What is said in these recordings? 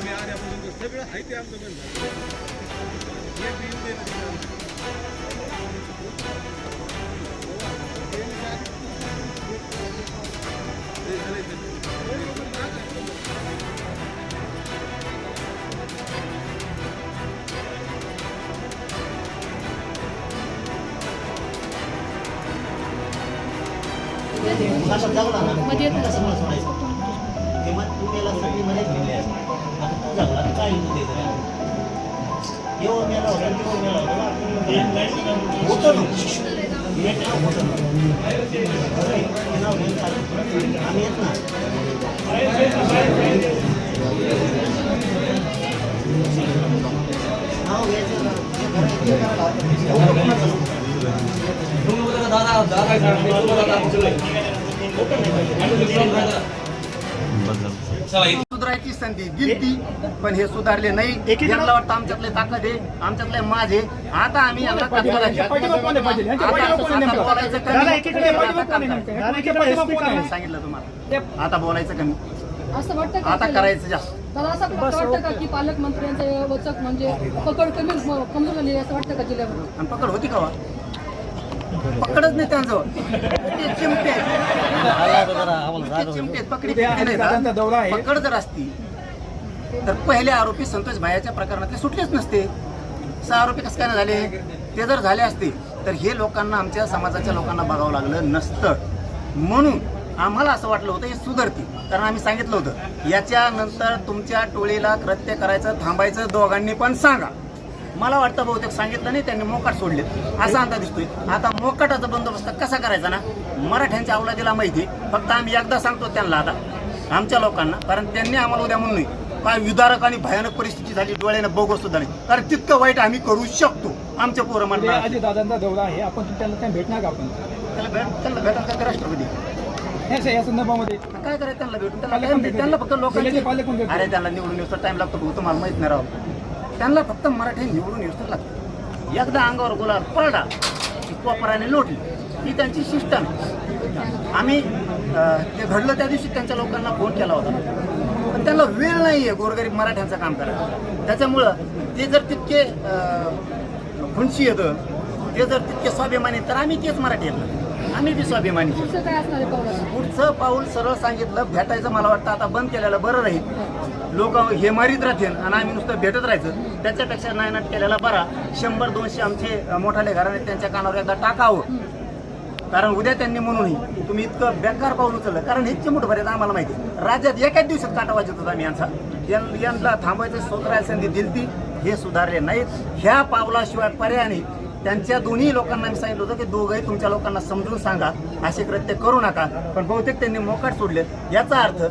तुम्ही आल्यापासून सगळं आहे ते आमचं बंद मध्ये तू त्याला सगळी मध्ये घेतली आता तू जगला तर काय होऊ दे येऊ मेला होतं आम्ही येत ना नाव घ्यायचं सुधारायची संधी दिली पण हे सुधारले नाही. यांना वाटतं आमच्यातले ताकद आहे, आमच्यातले माझे. आता आम्ही यांना सांगितलं तुम्हाला, आता बोलायचं कमी, असं वाटतं आता करायचं जास्त. दादा असं वाटतं का की पालकमंत्र्यांचं वचक म्हणजे पकड कमी कमजोर झाली असं वाटतं का जिल्ह्यावर? आणि पकड होती का? पकडच नाही त्यांजवळ. ते चिमटे पकडी पकड जर असती तर पहिले आरोपी संतोष भायाच्या प्रकरणातले सुटलेच नसते. 6 आरोपी कसं काय झाले? ते जर झाले असते तर हे लोकांना, आमच्या समाजाच्या लोकांना बघावं लागलं नसतं. म्हणून आम्हाला असं वाटलं होतं हे सुधारती, कारण आम्ही सांगितलं होतं याच्यानंतर तुमच्या टोळीला कृत्य करायचं थांबायचं दोघांनी पण सांगा. मला वाटतं बहुतेक सांगितलं नाही, त्यांनी मोकाट सोडले असा अंदाज दिसतोय. आता मोकाटाचा बंदोबस्त कसा करायचा ना, मराठ्यांच्या अवलादीला माहिती. फक्त आम्ही एकदा सांगतो त्यांना, आता आमच्या लोकांना, कारण त्यांनी आम्हाला उद्या म्हणून नाही काय विदारक आणि भयानक परिस्थिती झाली डोळ्यानं बघू सुद्धा नाही, कारण तितकं वाईट आम्ही करू शकतो. आमच्या पोरं म्हणणार दादांचा दौरा आहे, आपण त्यांना भेटणार का? आपण त्यांना भेटायला काय राष्ट्रपती या संदर्भामध्ये काय करायचं? त्यांना भेटून त्यांना फक्त लोकांचे, अरे त्यांना निवडून येऊन टाइम लागतो, तुम्हाला माहित नाही राव. त्यांना फक्त मराठी निवडून येऊच लागतं. एकदा अंगावर गुलाल पडला की कोपराने लोटली ही त्यांची सिस्टम. आम्ही ते घडलं त्या दिवशी त्यांच्या लोकांना फोन केला होता, पण त्यांना वेळ नाही आहे गोरगरीब मराठ्यांचं काम करायला. त्याच्यामुळं ते जर तितके खुनशी येतं, ते जर तितके स्वाभिमानी, तर आम्ही तेच मराठी येतं, आम्ही बी स्वाभिमानी. पुढचं पाऊल सरळ सांगितलं, भेटायचं मला वाटतं आता बंद केलेलं बरं राहील. लोक हे मारीत राहतील आणि आम्ही नुसतं भेटत राहायचं, त्याच्यापेक्षा नायनाट केलेला बरा. 100-200 आमचे मोठाले घराणे त्यांच्या कानावर एकदा टाकावं, कारण उद्या त्यांनी म्हणूनही तुम्ही इतकं बेकार पाऊल उचललं. कारण हे चिमूट भरायचं आम्हाला माहिती, राज्यात एकाच दिवसात काटा वाजत होता आम्ही यांना थांबायचं स्वतःला संधी दिलती, हे सुधारले नाहीत. ह्या पावलाशिवाय पर्याय नाही. त्यांच्या दोन्ही लोकांना मी सांगितलं होतं की दोघंही तुमच्या लोकांना समजून सांगा, असे कृत्य करू नका. पण बहुतेक त्यांनी मोकाट सोडले. याचा अर्थ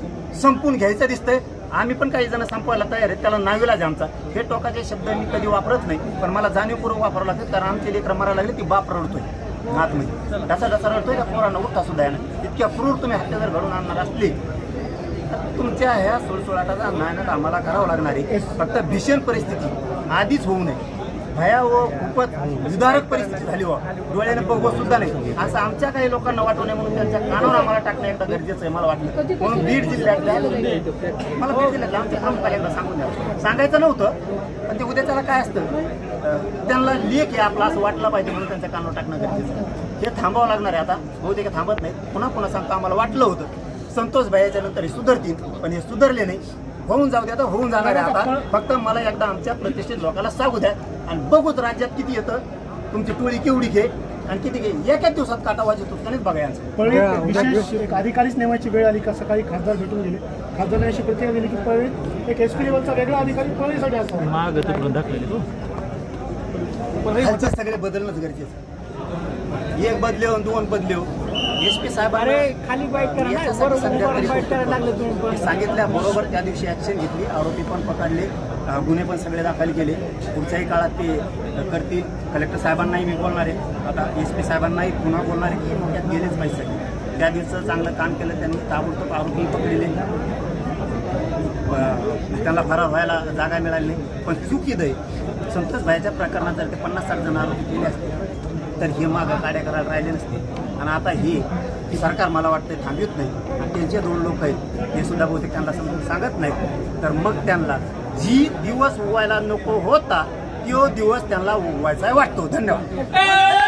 संपून घ्यायचं दिसतंय. आम्ही पण काही जण संपवायला तयार आहेत, त्याला नाविलाज आमचा. हे टोकाचे शब्द मी कधी वापरत नाही, पण मला जाणीवपूर्वक वापरावं लागतं, कारण आमचे लेकरं मरायला लागले ती बाप रडतोय नातमध्ये, डसा रडतोय त्या पोरांना उठता सुद्धा यानं. इतक्या क्रूर तुम्ही हत्या जर घडून आणणार असली तर तुमच्या ह्या सुळसुळाटाचा नायनाट आम्हाला करावं लागणार आहे. फक्त भीषण परिस्थिती आधीच होऊ नये. भयावह खूपच विदारक परिस्थिती झाली हो, डोळ्याने बघवत सुद्धा नाही असं आमच्या काही लोकांना वाटू नये म्हणून त्यांच्या कानावर आम्हाला टाकणं एकदा गरजेचं आहे मला वाटलं. म्हणून बीड जिल्ह्यातल्या मला बीड जिल्ह्यातल्या आमच्या प्रमुखाला एकदा सांगून द्या. सांगायचं नव्हतं, पण ते उद्या त्याला काय असतं, त्यांना लेख आहे आपला असं वाटलं पाहिजे म्हणून त्यांच्या कानावर टाकणं गरजेचं आहे. हे थांबावं लागणार आहे. आता बहुतेक थांबत नाहीत. पुन्हा सांगतो, आम्हाला वाटलं होतं संतोष भाईच्या नंतर हे सुधारतील, पण हे सुधारले नाही. होऊन जाऊ द्या, तर होऊन जाणार आहे. आता फक्त मला एकदा आमच्या प्रतिष्ठित लोकांना सांगू द्या आणि बघूच राज्यात किती येतं, तुमची टोळी केवढी घे आणि किती घे. एकाच दिवसात काटा वाजत होत बघायचं. अधिकारीच नेमायची वेळ आली का? सकाळी खासदार भेटून गेले, खासदारांनी अशी प्रतिक्रिया दिली की पळी एक SP लेवलचा वेगळा अधिकारी पळीसाठी असतो. सगळे बदलणंच गरजेचं. एक बदले 2 बदले SP साहेब खाली सांगितल्याबरोबर त्या दिवशी ॲक्शन घेतली, आरोपी पण पकडले, गुन्हे पण सगळे दाखल केले. पुढच्याही काळात ते करतील. कलेक्टर साहेबांनाही मी बोलणार आहे, आता SP साहेबांनाही पुन्हा बोलणार आहे की त्यात गेलेच पाहिजे. त्या दिवसाचं चांगलं काम केलं त्यांनी, ताबडतोब आरोपी पकडले, त्यांना फरार व्हायला जागा मिळाली नाही. पण चुकीद आहे, संतोष भाईच्या प्रकरणात जर ते 50-60 जण आरोपी केले असते तर हे मागं काड्या करायला राहिले नसते. आणि आता हे सरकार मला वाटतं थांबवत नाही आणि त्यांचे 2 लोक आहेत हे सुद्धा बहुतेक त्यांना समजून सांगत नाहीत, तर मग त्यांना जी दिवस उगवायला नको होता तो दिवस त्यांना उगवायचा वाटतो. धन्यवाद.